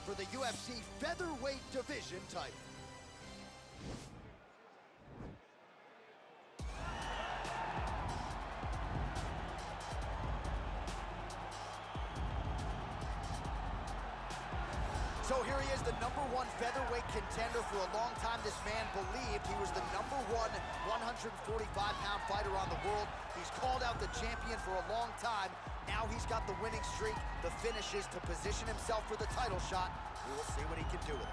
for the UFC featherweight division title. So here he is, the #1 featherweight contender. For a long time, this man believed he was the #1 145-pound fighter on the world. He's called out the champion for a long time. Now he's got the winning streak, the finishes to position himself for the title shot. We will see what he can do with it.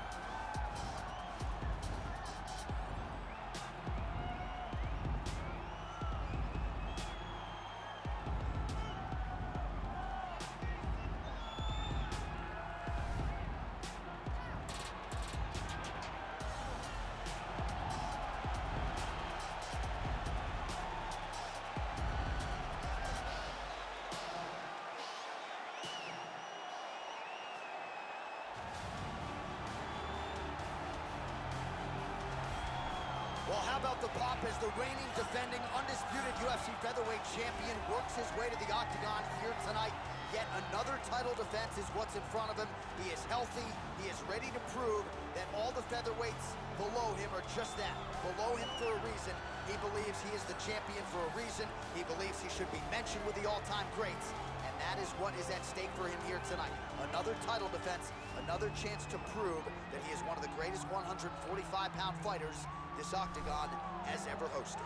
Well, how about the pop as the reigning, defending, undisputed UFC featherweight champion works his way to the octagon here tonight. Yet another title defense is what's in front of him. He is healthy. He is ready to prove that all the featherweights below him are just that, below him for a reason. He believes he is the champion for a reason. He believes he should be mentioned with the all-time greats. And that is what is at stake for him here tonight. Another title defense, another chance to prove that he is one of the greatest 145-pound fighters this octagon has ever hosted.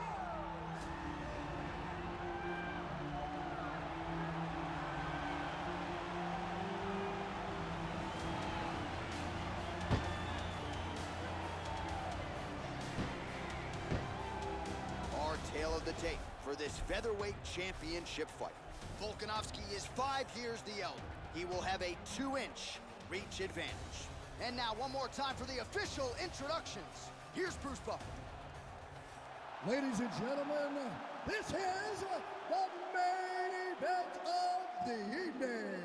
Our tale of the tape for this featherweight championship fight. Volkanovski is 5 years the elder. He will have a 2-inch reach advantage. And now one more time for the official introductions. Here's Bruce Buffer. Ladies and gentlemen, this is the main event of the evening.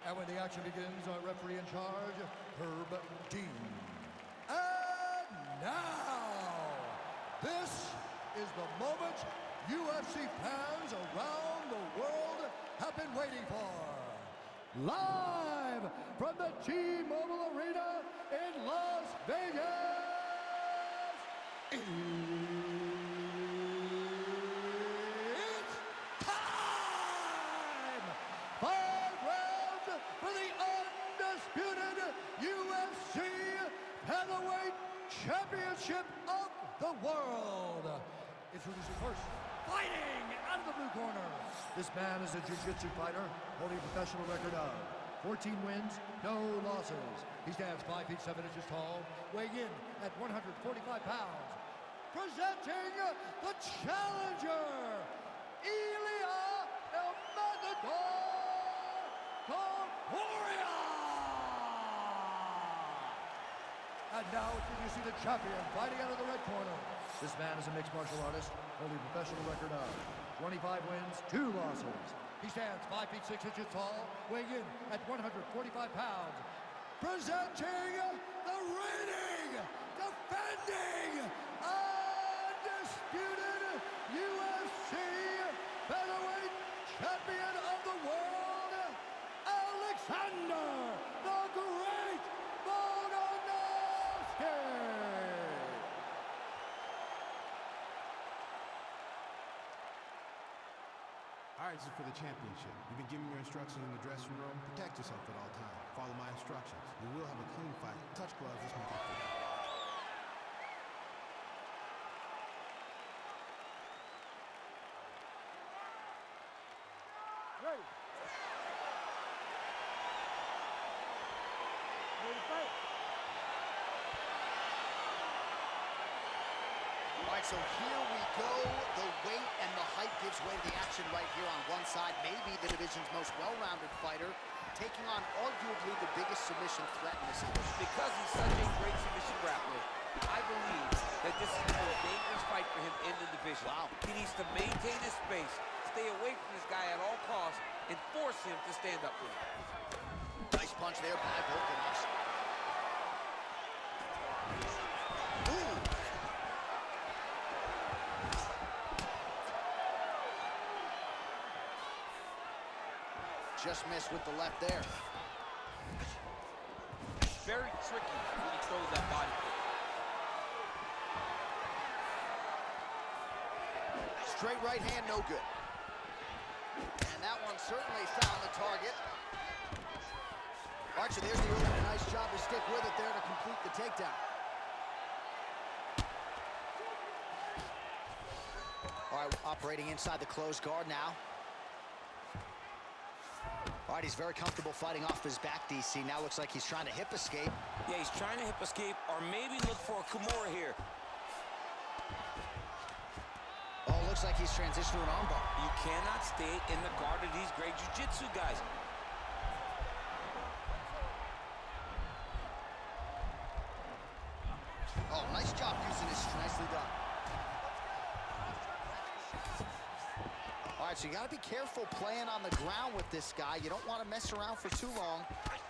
And when the action begins, our referee in charge, Herb Dean. And now, this is the moment UFC fans around the world have been waiting for. Live from the T-Mobile Arena in Las Vegas. It's time! 5 rounds for the undisputed UFC Featherweight Championship of the world. Introducing first, fighting out of the blue corner. This man is a jiu-jitsu fighter holding a professional record of 14 wins, no losses. He stands 5 feet 7 inches tall, weighing in at 145 pounds. Presenting the challenger, Ilia Topuria. And now introducing the champion, fighting out of the red corner. This man is a mixed martial artist, holding a professional record of 25 wins, 2 losses. He stands 5 feet 6 inches tall, weighing in at 145 pounds. Presenting the reigning, defending, undisputed UFC featherweight champion of the world, Alexander the Great Volkanovski. All right, this is for the championship. You've been giving your instructions in the dressing room. Protect yourself at all times. Follow my instructions. We will have a clean fight. Touch gloves, let's make it fair. Ready. Ready to fight. All right, so here we go. The weight and the height gives way to the action right here on one side. Maybe the division's most well-rounded fighter, taking on arguably the biggest submission threat in this division. Because he's such a great submission grappler, I believe that this is the most dangerous fight for him in the division. Wow. He needs to maintain his space, stay away from this guy at all costs, and force him to stand up for him. Nice punch there by Volkanovski. Just missed with the left there. very tricky when he throws that body kick. Straight right hand, no good. And that one certainly found the target. Archer, there's the early. Nice job to stick with it there to complete the takedown. All right, operating inside the closed guard now. All right, he's very comfortable fighting off his back, DC. Now looks like he's trying to hip escape. Yeah, he's trying to hip escape or maybe look for a Kimura here. Oh, looks like he's transitioned to an armbar. You cannot stay in the guard of these great jiu-jitsu guys. Oh, nice job using his strength. Nicely done. All right, so you got to be careful playing on the ground with this guy. You don't want to mess around for too long.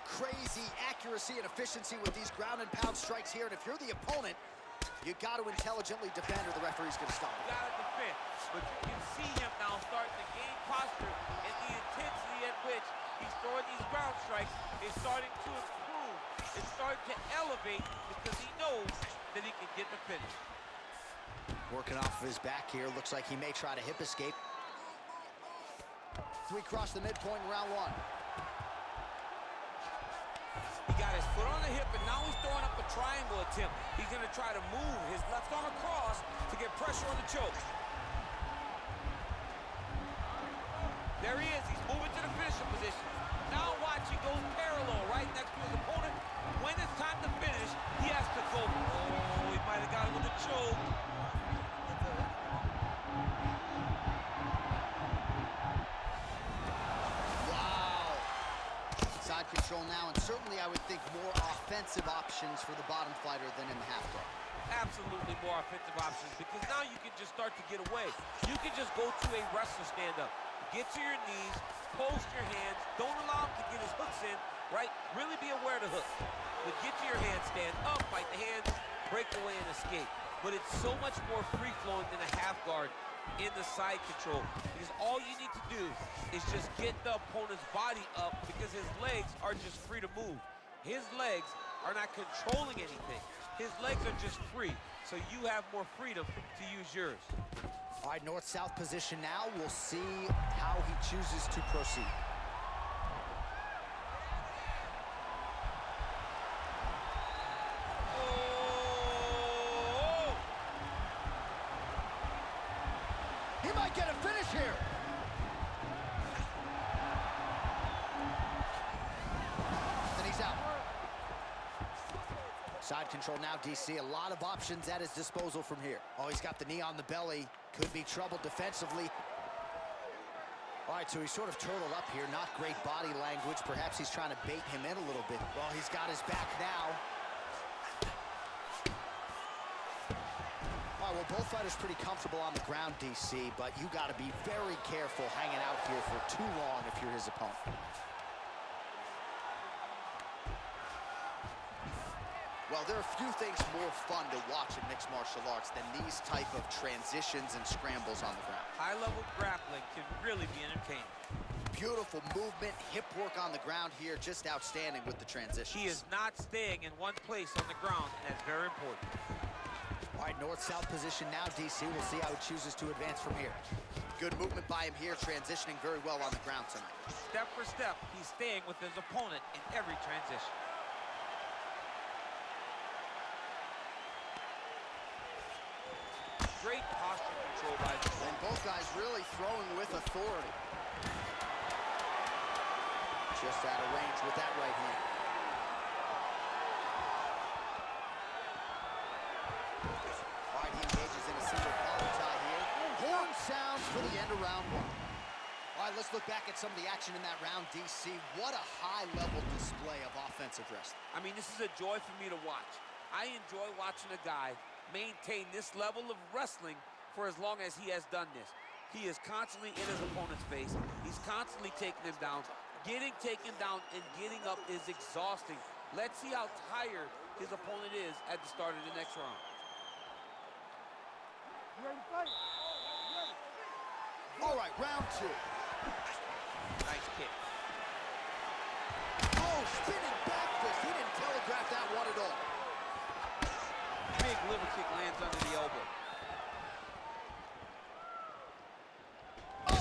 Crazy accuracy and efficiency with these ground and pound strikes here. And if you're the opponent, you got to intelligently defend or the referee's going to stop it. You got to defend. But you can see him now starting to gain posture, and the intensity at which he's throwing these ground strikes is starting to improve. It's starting to elevate because he knows that he can get the finish. Working off of his back here. Looks like he may try to hip escape. 3 cross the midpoint in round 1. He got his foot on the hip, and now he's throwing up a triangle attempt. He's going to try to move his left arm across to get pressure on the choke. There he is. He's moving to the finisher position. Now watch, he goes parallel right next to his opponent. When it's time to finish, he has to go. Oh, he might have got it with a choke. Side control now, and certainly I would think more offensive options for the bottom fighter than in the half guard. Absolutely more offensive options, because now you can just start to get away. You can just go to a wrestler stand-up. Get to your knees, post your hands, don't allow him to get his hooks in, right? Really be aware of the hook. But get to your hands, stand up, fight the hands, break away and escape. But it's so much more free-flowing than a half guard in the side control, because all you need to do is just get the opponent's body up, because his legs are just free to move. His legs are not controlling anything. His legs are just free, so you have more freedom to use yours. All right, north-south position now. We'll see how he chooses to proceed. He might get a finish here. Then he's out. Side control now, DC. A lot of options at his disposal from here. Oh, he's got the knee on the belly. Could be trouble defensively. All right, so he's sort of turtled up here. Not great body language. Perhaps he's trying to bait him in a little bit. Well, he's got his back now. All right, well, both fighters pretty comfortable on the ground, DC, but you got to be very careful hanging out here for too long if you're his opponent. Well, there are few things more fun to watch in mixed martial arts than these type of transitions and scrambles on the ground. High-level grappling can really be entertaining. Beautiful movement, hip work on the ground here, just outstanding with the transitions. He is not staying in one place on the ground, and that's very important. All right, north-south position now, DC. We'll see how he chooses to advance from here. Good movement by him here, transitioning very well on the ground tonight. Step for step, he's staying with his opponent in every transition. Great posture control by the And both guys really throwing with authority. Just out of range with that right hand. All right, he engages in a single collar tie here. Horn sounds for the end of round 1. All right, let's look back at some of the action in that round, DC. What a high-level display of offensive wrestling. I mean, this is a joy for me to watch. I enjoy watching a guy maintain this level of wrestling for as long as he has done this. He is constantly in his opponent's face. He's constantly taking him down. Getting taken down and getting up is exhausting. Let's see how tired his opponent is at the start of the next round. All right, round 2. Nice kick. Oh, spinning back fist. He didn't telegraph kick lands under the elbow. Oh!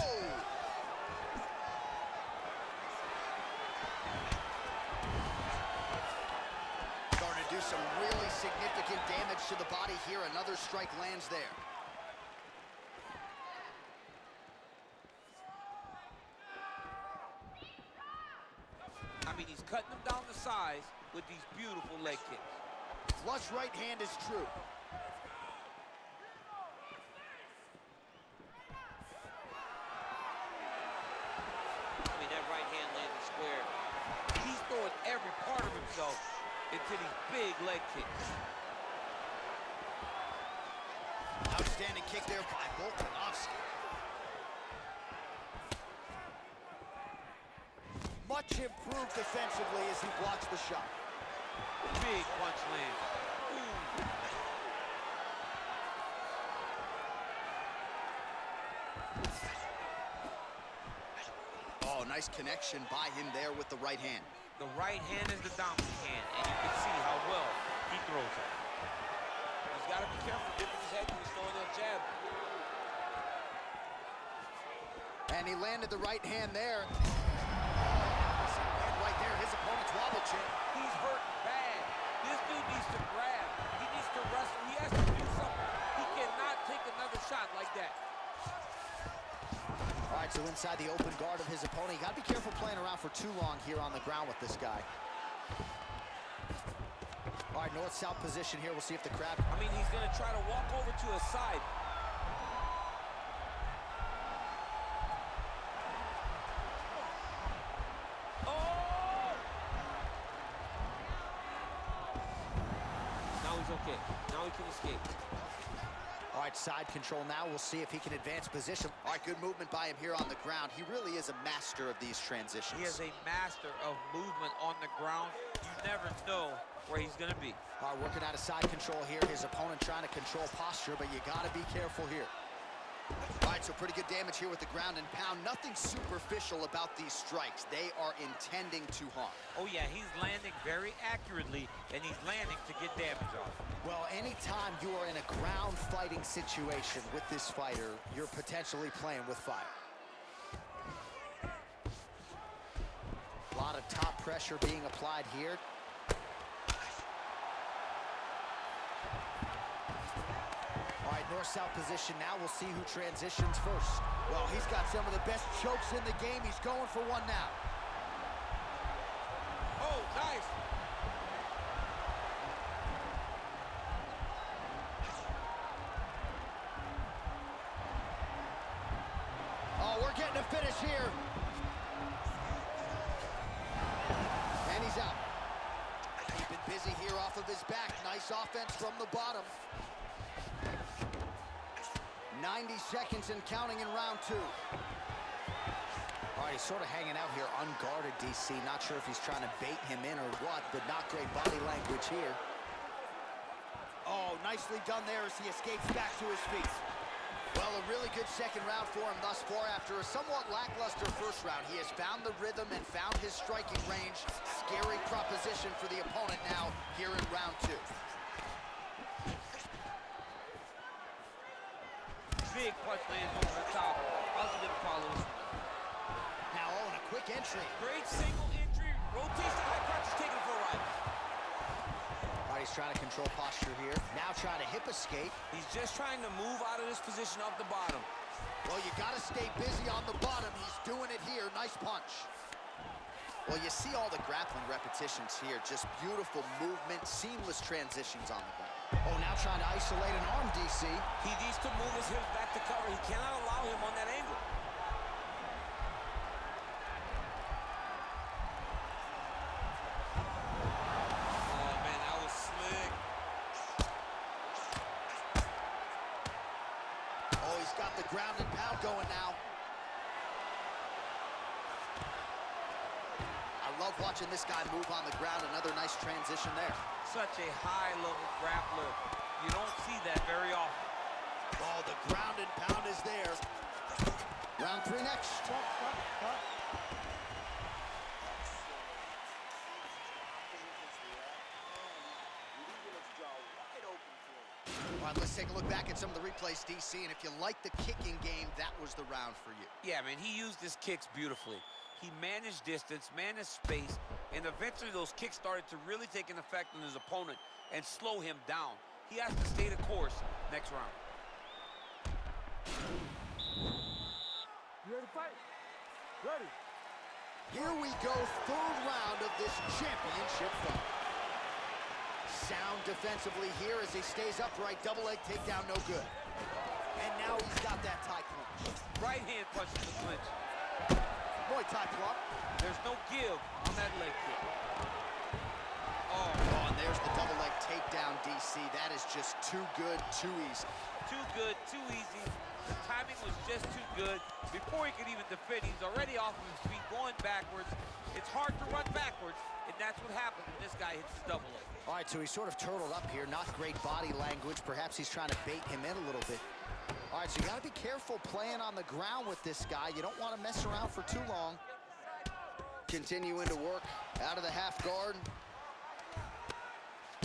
Starting to do some really significant damage to the body here. Another strike lands there. I mean, he's cutting them down the sides with these beautiful leg kicks. Flush right hand is true. I mean, that right hand landed square. He's throwing every part of himself into these big leg kicks. Outstanding kick there by Volkanovski. Much improved defensively as he blocks the shot. Big punch land. Oh, nice connection by him there with the right hand. The right hand is the dominant hand, and you can see how well he throws it. He's got to be careful dipping his head when he's throwing that jab. And he landed the right hand there. Right there, his opponent's wobble chin. He's hurt bad. This dude needs to grab. He needs to wrestle. He has to do something. He cannot take another shot like that. All right, so inside the open guard of his opponent. You got to be careful playing around for too long here on the ground with this guy. All right, north-south position here. We'll see if the crowd... I mean, he's going to try to walk over to his side. Okay, now he can escape. All right, side control now. We'll see if he can advance position. All right, good movement by him here on the ground. He really is a master of these transitions. He is a master of movement on the ground. You never know where he's going to be. All right, working out of side control here. His opponent trying to control posture, but you got to be careful here. All right, so pretty good damage here with the ground and pound. Nothing superficial about these strikes. They are intending to harm. Oh, yeah, he's landing very accurately, and he's landing to get damage off. Well, anytime you are in a ground fighting situation with this fighter, you're potentially playing with fire. A lot of top pressure being applied here. All right, north-south position now. We'll see who transitions first. Well, he's got some of the best chokes in the game. He's going for one now. Oh, nice. Oh, we're getting a finish here. And he's out. Keeping busy here off of his back. Nice offense from the bottom. 90 seconds and counting in round two. All right, he's sort of hanging out here unguarded, DC. Not sure if he's trying to bait him in or what, but not great body language here. Oh, nicely done there as he escapes back to his feet. Well, a really good second round for him thus far. After a somewhat lackluster first round, he has found the rhythm and found his striking range. Scary proposition for the opponent now here in round two. Big punch lands over the top. How's he gonna follow this? Now, oh, and a quick entry. Great single entry. Rotates the high crotch, is taking it for a ride. All right, he's trying to control posture here. Now trying to hip escape. He's just trying to move out of this position off the bottom. Well, you got to stay busy on the bottom. He's doing it here. Nice punch. Well, you see all the grappling repetitions here. Just beautiful movement, seamless transitions on the ground. Oh, now trying to isolate an arm, DC. He needs to move his hips back to cover. He cannot allow him on that angle. Oh, man, that was slick. Oh, he's got the ground and pound going now. I love watching this guy move on the ground. Another nice transition there. Such a high-level grappler. You don't see that very often. Oh, the ground and pound is there. Round three next. All right, let's take a look back at some of the replays, DC, and if you like the kicking game, that was the round for you. Yeah, man, he used his kicks beautifully. He managed distance, managed space, and eventually those kicks started to really take an effect on his opponent and slow him down. He has to stay the course next round. You ready to fight? Ready. Here we go, third round of this championship fight. Sound defensively here as he stays upright, double leg takedown, no good. And now he's got that Thai clinch. Right hand punches the clinch. Muay Thai plump. There's no give on that leg kick. Oh, and there's the double leg takedown, DC. That is just too good, too easy. Too good, too easy. The timing was just too good. Before he could even defend, he's already off of his feet, going backwards. It's hard to run backwards, and that's what happens when this guy hits his double leg. All right, so he's sort of turtled up here. Not great body language. Perhaps he's trying to bait him in a little bit. All right, so you got to be careful playing on the ground with this guy. You don't want to mess around for too long. Continuing to work out of the half guard.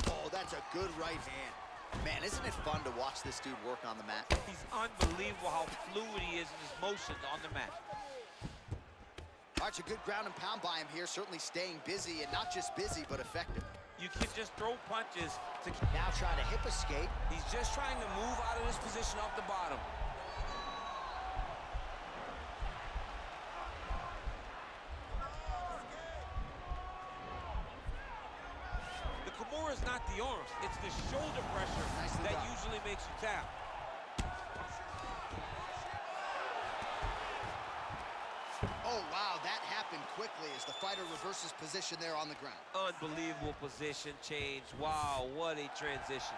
Oh, that's a good right hand. Man, isn't it fun to watch this dude work on the mat? He's unbelievable how fluid he is in his motions on the mat. All right, so good ground and pound by him here. Certainly staying busy, and not just busy, but effective. You can just throw punches to... Now trying to hip escape. He's just trying to move out of this position off the bottom. The Kimura is not the arms, it's the shoulder pressure that usually makes you tap. Oh, wow, that happened quickly as the fighter reverses position there on the ground. Unbelievable position change. Wow, what a transition.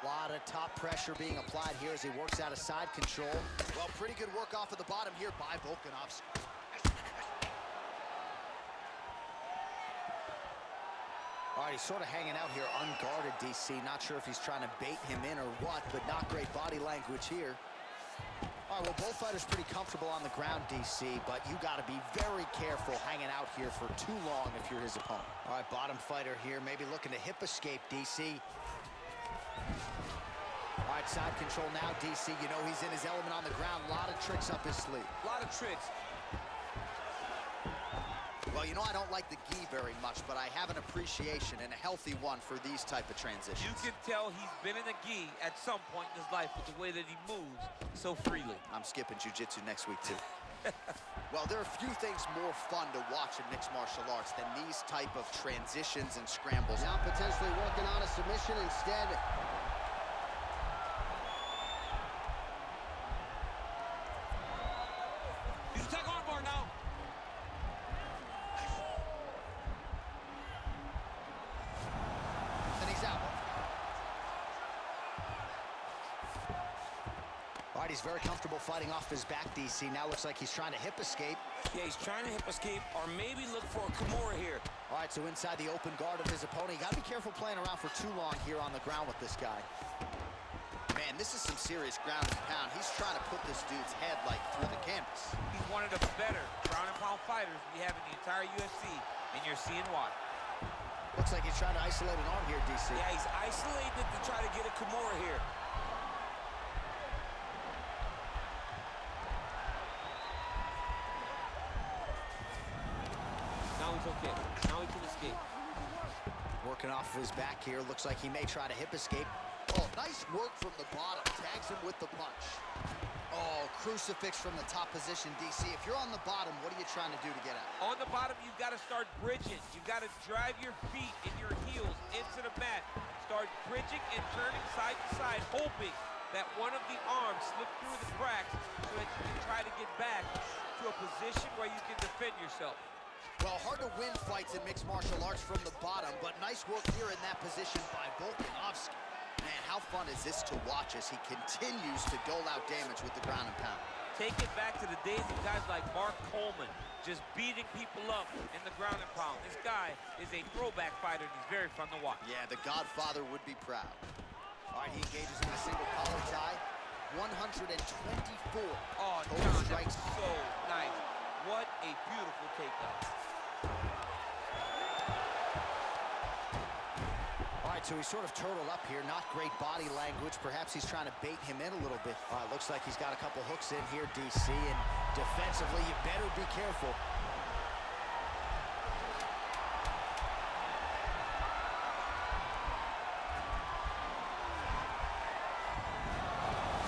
A lot of top pressure being applied here as he works out of side control. Well, pretty good work off of the bottom here by Volkanovski. All right, he's sort of hanging out here unguarded, DC. Not sure if he's trying to bait him in or what, but not great body language here. All right, well, both fighters pretty comfortable on the ground, DC, but you got to be very careful hanging out here for too long if you're his opponent. All right, bottom fighter here, maybe looking to hip escape, DC. All right, side control now, DC. You know he's in his element on the ground. A lot of tricks up his sleeve. A lot of tricks. Well, you know I don't like the gi very much, but I have an appreciation and a healthy one for these type of transitions. You can tell he's been in a gi at some point in his life with the way that he moves so freely. I'm skipping jiu-jitsu next week, too. Well, there are few things more fun to watch in mixed martial arts than these type of transitions and scrambles. Now potentially working on a submission instead. He's attack arm bar now. And he's out. All right, he's very comfortable fighting off his back, DC. Now looks like he's trying to hip escape. Yeah, he's trying to hip escape or maybe look for a Kimura here. All right, so inside the open guard of his opponent. You got to be careful playing around for too long here on the ground with this guy. Man, this is some serious ground and pound. He's trying to put this dude's head, like, through the canvas. He's one of the better ground and pound fighters we have in the entire UFC, and you're seeing why. Looks like he's trying to isolate an arm here, DC. Yeah, he's isolated to try to get a Kimura here. Now he's okay. Now he can escape. Working off of his back here. Looks like he may try to hip escape. Oh, nice work from the bottom. Tags him with the punch. Oh, crucifix from the top position, DC. If you're on the bottom, what are you trying to do to get out? On the bottom, you've got to start bridging. You've got to drive your feet and your heels into the mat. Start bridging and turning side to side, hoping that one of the arms slip through the cracks so that you can try to get back to a position where you can defend yourself. Well, hard to win fights in mixed martial arts from the bottom, but nice work here in that position by Volkanovski. Man, how fun is this to watch as he continues to dole out damage with the ground and pound? Take it back to the days of guys like Mark Coleman, just beating people up in the ground and pound. This guy is a throwback fighter, and he's very fun to watch. Yeah, the Godfather would be proud. All right, he engages in a single collar tie. 124 Oh, total John, strikes. that was so nice. What a beautiful takedown. right, so he's sort of turtled up here. Not great body language. Perhaps he's trying to bait him in a little bit. All right, looks like he's got a couple hooks in here, DC, and defensively, you better be careful.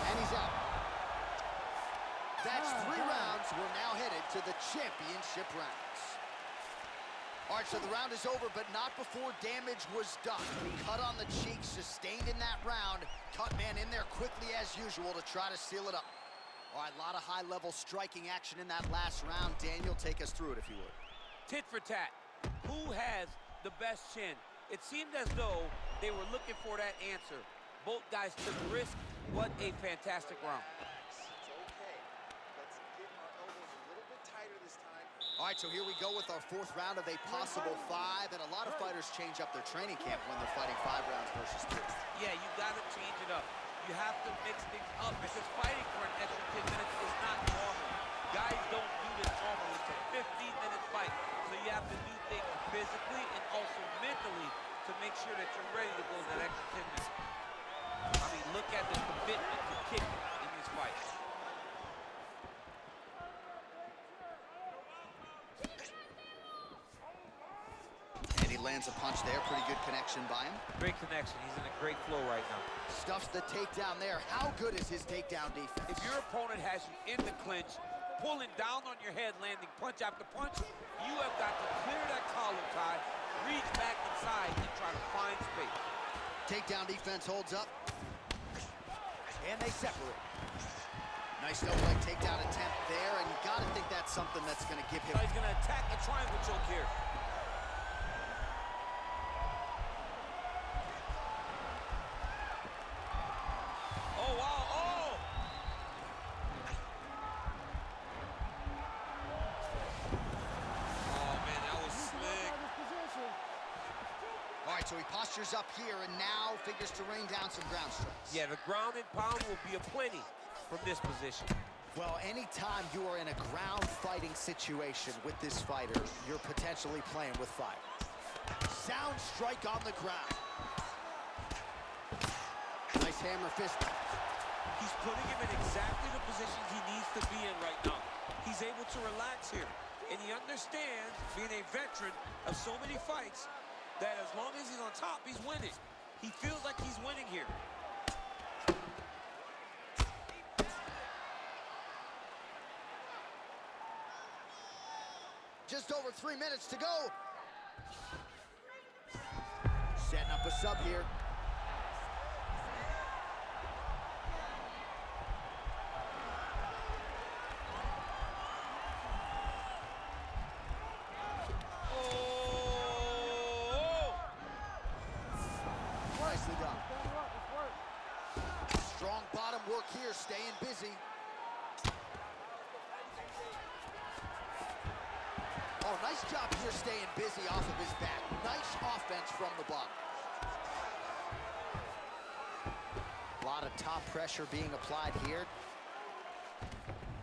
And he's out. That's 3 rounds. We're now headed to the championship rounds. All right, so the round is over, but not before damage was done. Cut on the cheek, sustained in that round. Cut man in there quickly as usual to try to seal it up. All right, a lot of high-level striking action in that last round. Daniel, take us through it if you would. Tit for tat. Who has the best chin? It seemed as though they were looking for that answer. Both guys took risk. What a fantastic round. All right, so here we go with our 4th round of a possible 5, and a lot of fighters change up their training camp when they're fighting 5 rounds versus 3. Yeah, you gotta change it up. You have to mix things up because fighting for an extra 10 minutes is not normal. Guys don't do this normally. It's a 15-minute fight, so you have to do things physically and also mentally to make sure that you're ready to go that extra 10 minutes. I mean, look at the commitment to kicking in this fight. Lands a punch there. Pretty good connection by him. Great connection. He's in a great flow right now. Stuffs the takedown there. How good is his takedown defense? If your opponent has you in the clinch, pulling down on your head, landing punch after punch, you have got to clear that collar tie, reach back inside, and try to find space. Takedown defense holds up. And they separate. Nice no-leg takedown attempt there, and you got to think that's something that's going to give him... So he's going to attack a triangle choke here. So he postures up here and now figures to rain down some ground strikes. Yeah, the ground and pound will be aplenty from this position. Well, anytime you are in a ground fighting situation with this fighter, you're potentially playing with fire. Sound strike on the ground. Nice hammer fist. He's putting him in exactly the positions he needs to be in right now. He's able to relax here. And he understands, being a veteran of so many fights, that as long as he's on top, he's winning. He feels like he's winning here. Just over 3 minutes to go. Setting up a sub here. Nicely done. Strong bottom work here, staying busy. Oh, nice job here staying busy off of his back. Nice offense from the bottom. A lot of top pressure being applied here.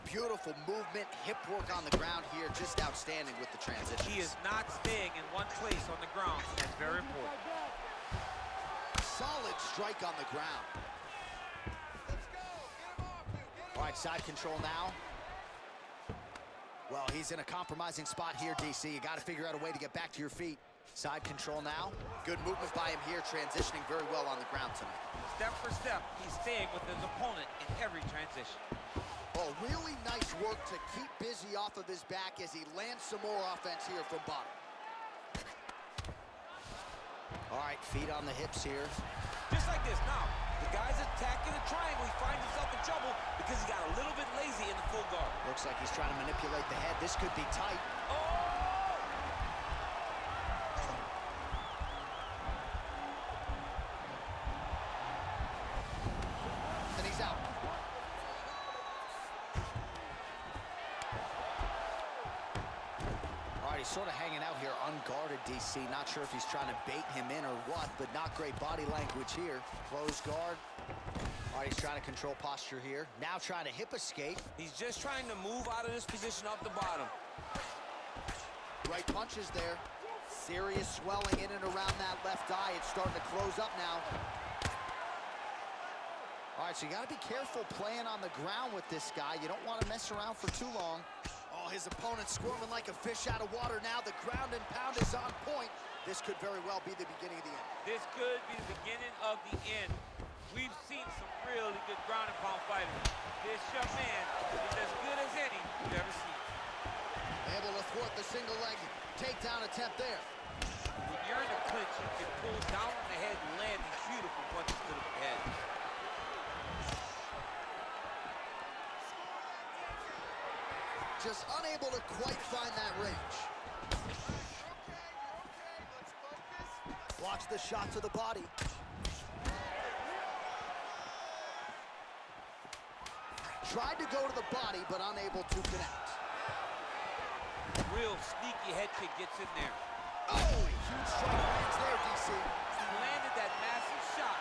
Beautiful movement, hip work on the ground here, just outstanding with the transition. He is not staying in one place on the ground. That's very important. Solid strike on the ground. All right, side control now. Well, he's in a compromising spot here, DC. You got to figure out a way to get back to your feet. Side control now. Good movement by him here, transitioning very well on the ground tonight. Step for step, he's staying with his opponent in every transition. Oh, really nice work to keep busy off of his back as he lands some more offense here from bottom. All right, feet on the hips here. Just like this. Now, the guy's attacking a triangle. He finds himself in trouble because he got a little bit lazy in the full guard. Looks like he's trying to manipulate the head. This could be tight. Oh! And he's out. He's sort of hanging out here unguarded, DC. Not sure if he's trying to bait him in or what, but not great body language here. Closed guard. All right, he's trying to control posture here. Now trying to hip escape. He's just trying to move out of this position off the bottom. Right punches there. Serious swelling in and around that left eye. It's starting to close up now. All right, so you got to be careful playing on the ground with this guy. You don't want to mess around for too long. Oh, his opponent's squirming like a fish out of water now. The ground and pound is on point. This could very well be the beginning of the end. This could be the beginning of the end. We've seen some really good ground and pound fighters. This young man is as good as any you've ever seen. Able to thwart the single leg takedown attempt there. When you're in the clinch, you can pull down on the head and land these beautiful punches to the head. Just unable to quite find that range. Blocks the shot to the body. Tried to go to the body, but unable to connect. Real sneaky head kick gets in there. Oh, huge strike lands there, DC. He landed that massive shot.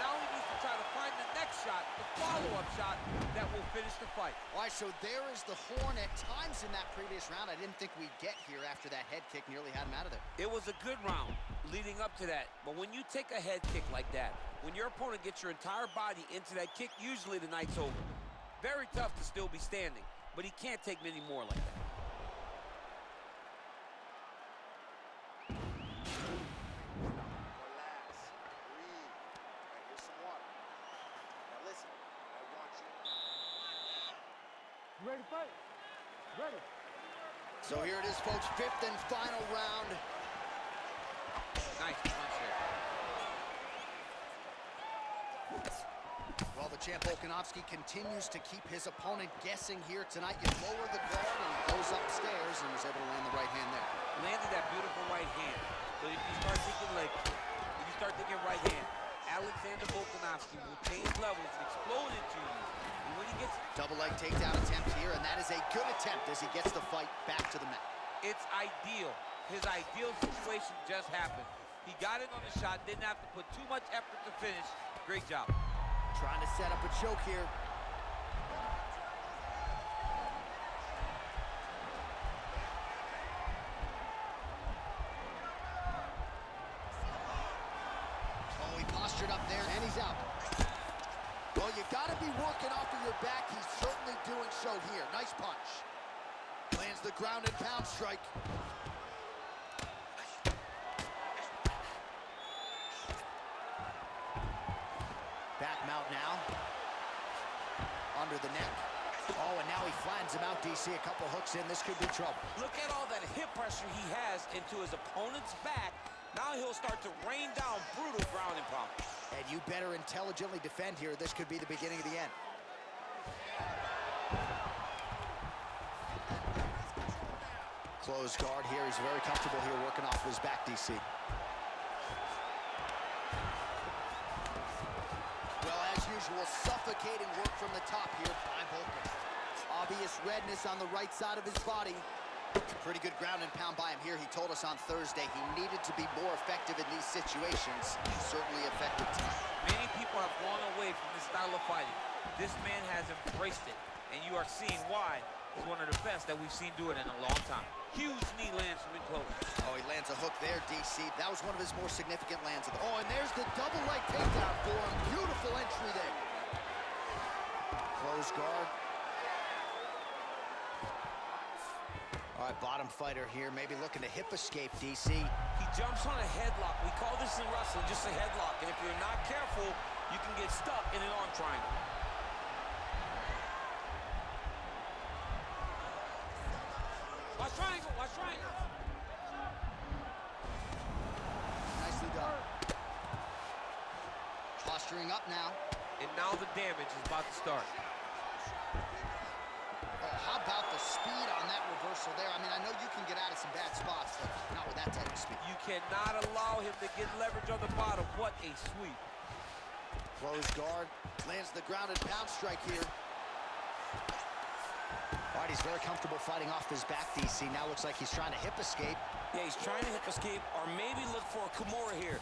Now he needs to try to find the next shot, the follow-up shot that will finish the fight. All right, so there is the horn. At times in that previous round, I didn't think we'd get here after that head kick nearly had him out of there. It was a good round leading up to that, but when you take a head kick like that, when your opponent gets your entire body into that kick, usually the night's over. Very tough to still be standing, but he can't take many more like that. Relax, breathe. Right, here's some water. Now listen, I want you. You ready to fight? Ready. So here it is, folks, fifth and final round. Nice punch there. Well, the champ Volkanovski continues to keep his opponent guessing here tonight. You lower the guard and he goes upstairs and was able to land the right hand there. Landed that beautiful right hand. But if you start thinking leg kick, if you start thinking right hand, Alexander Volkanovski will change levels and explode into you. And when he gets... Double leg takedown attempt here, and that is a good attempt as he gets the fight back to the mat. It's ideal. His ideal situation just happened. He got in on the shot, didn't have to put too much effort to finish. Great job. Trying to set up a choke here. Oh, he postured up there, and he's out. Well, you gotta be working off of your back. He's certainly doing so here. Nice punch. Lands the ground and pound strike. Back mount now. Under the neck. Oh, and now he flattens him out, DC. A couple hooks in. This could be trouble. Look at all that hip pressure he has into his opponent's back. Now he'll start to rain down brutal ground and pound. And you better intelligently defend here. This could be the beginning of the end. Closed guard here. He's very comfortable here working off his back, DC. Usual suffocating work from the top here by Volkan. Obvious redness on the right side of his body. Pretty good ground and pound by him here. He told us on Thursday he needed to be more effective in these situations. Certainly effective tonight. Many people have gone away from this style of fighting. This man has embraced it, and you are seeing why he's one of the best that we've seen do it in a long time. Huge knee lands from in close. Oh, he lands a hook there, DC. That was one of his more significant lands of the... Oh, and there's the double leg takedown for him. Beautiful entry there. Close guard. All right, bottom fighter here, maybe looking to hip escape, DC. He jumps on a headlock. We call this in wrestling just a headlock. And if you're not careful, you can get stuck in an arm triangle. Watch triangle, watch triangle. Nicely done. Posturing up now. And now the damage is about to start. Oh, how about the speed on that reversal there? I mean, I know you can get out of some bad spots, but not with that type of speed. You cannot allow him to get leverage on the bottom. What a sweep. Closed guard. Lands the ground and pound strike here. All right, he's very comfortable fighting off his back, DC. Now looks like he's trying to hip escape. Yeah, he's trying to hip escape or maybe look for a Kimura here.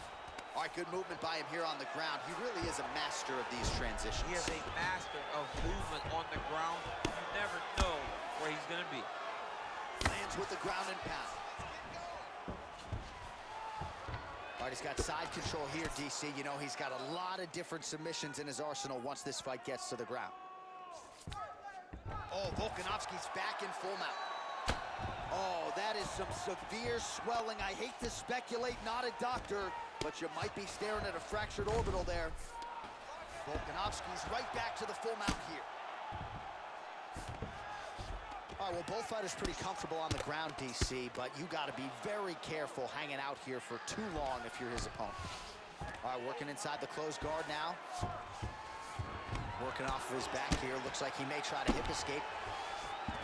All right, good movement by him here on the ground. He really is a master of these transitions. He is a master of movement on the ground. You never know where he's going to be. Lands with the ground and pound. right, he's got side control here, DC. You know, he's got a lot of different submissions in his arsenal once this fight gets to the ground. Oh, Volkanovski's back in full mount. Oh, that is some severe swelling. I hate to speculate, not a doctor, but you might be staring at a fractured orbital there. Volkanovski's right back to the full mount here. All right, well, both fighters pretty comfortable on the ground, DC, but you got to be very careful hanging out here for too long if you're his opponent. All right, working inside the closed guard now. Working off of his back here. Looks like he may try to hip escape.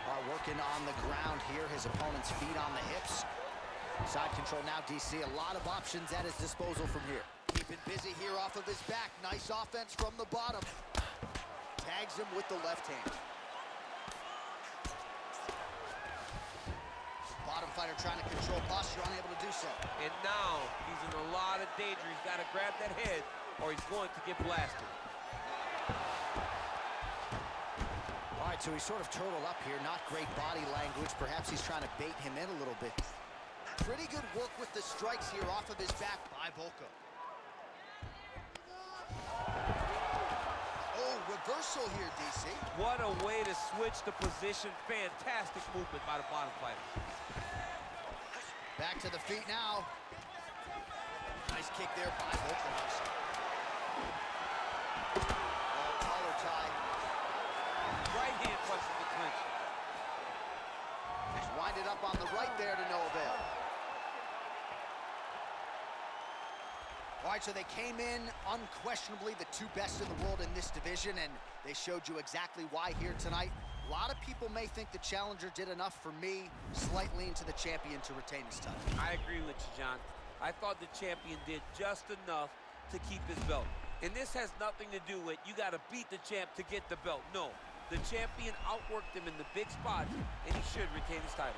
All right, working on the ground here. His opponent's feet on the hips. Side control now, DC. A lot of options at his disposal from here. Keeping busy here off of his back. Nice offense from the bottom. Tags him with the left hand. Bottom fighter trying to control posture, unable to do so. And now he's in a lot of danger. He's got to grab that head or he's going to get blasted. All right, so he's sort of turtled up here. Not great body language. Perhaps he's trying to bait him in a little bit. Pretty good work with the strikes here off of his back by Volko. Oh, reversal here, DC. What a way to switch the position. Fantastic movement by the bottom fighter. Back to the feet now. Nice kick there by Volkanovski. Oh, collar tie. Right hand punches the clinch. Just wind it up on the right there to no avail. All right, so they came in unquestionably the two best in the world in this division, and they showed you exactly why here tonight. A lot of people may think the challenger did enough. For me, slight lean to the champion to retain his title. I agree with you, John. I thought the champion did just enough to keep his belt. And this has nothing to do with you got to beat the champ to get the belt. No, the champion outworked him in the big spots, and he should retain his title.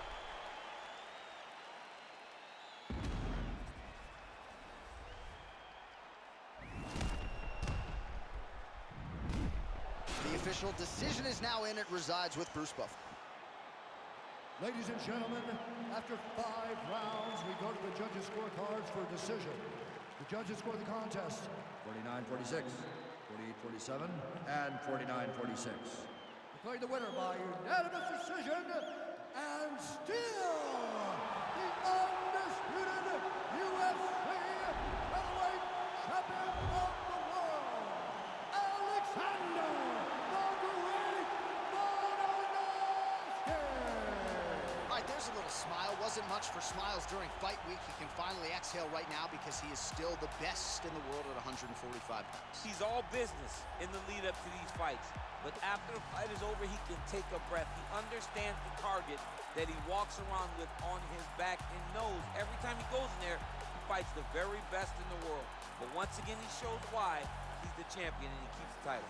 The official decision is now in. It resides with Bruce Buffer. Ladies and gentlemen, after 5 rounds, we go to the judges' scorecards for decision. The judges score the contest 49-46, 48-47, and 49-46. Declaring the winner by unanimous decision, and still the undisputed UFC featherweight champion of the world, Alexander the Great Volkanovski. All right, there's a little smile. Wasn't much for smiles during fight week. He can finally exhale right now because he is still the best in the world at 145 pounds. He's all business in the lead up to these fights. But after the fight is over, he can take a breath. He understands the target that he walks around with on his back and knows every time he goes in there, he fights the very best in the world. But once again, he shows why he's the champion and he keeps the title.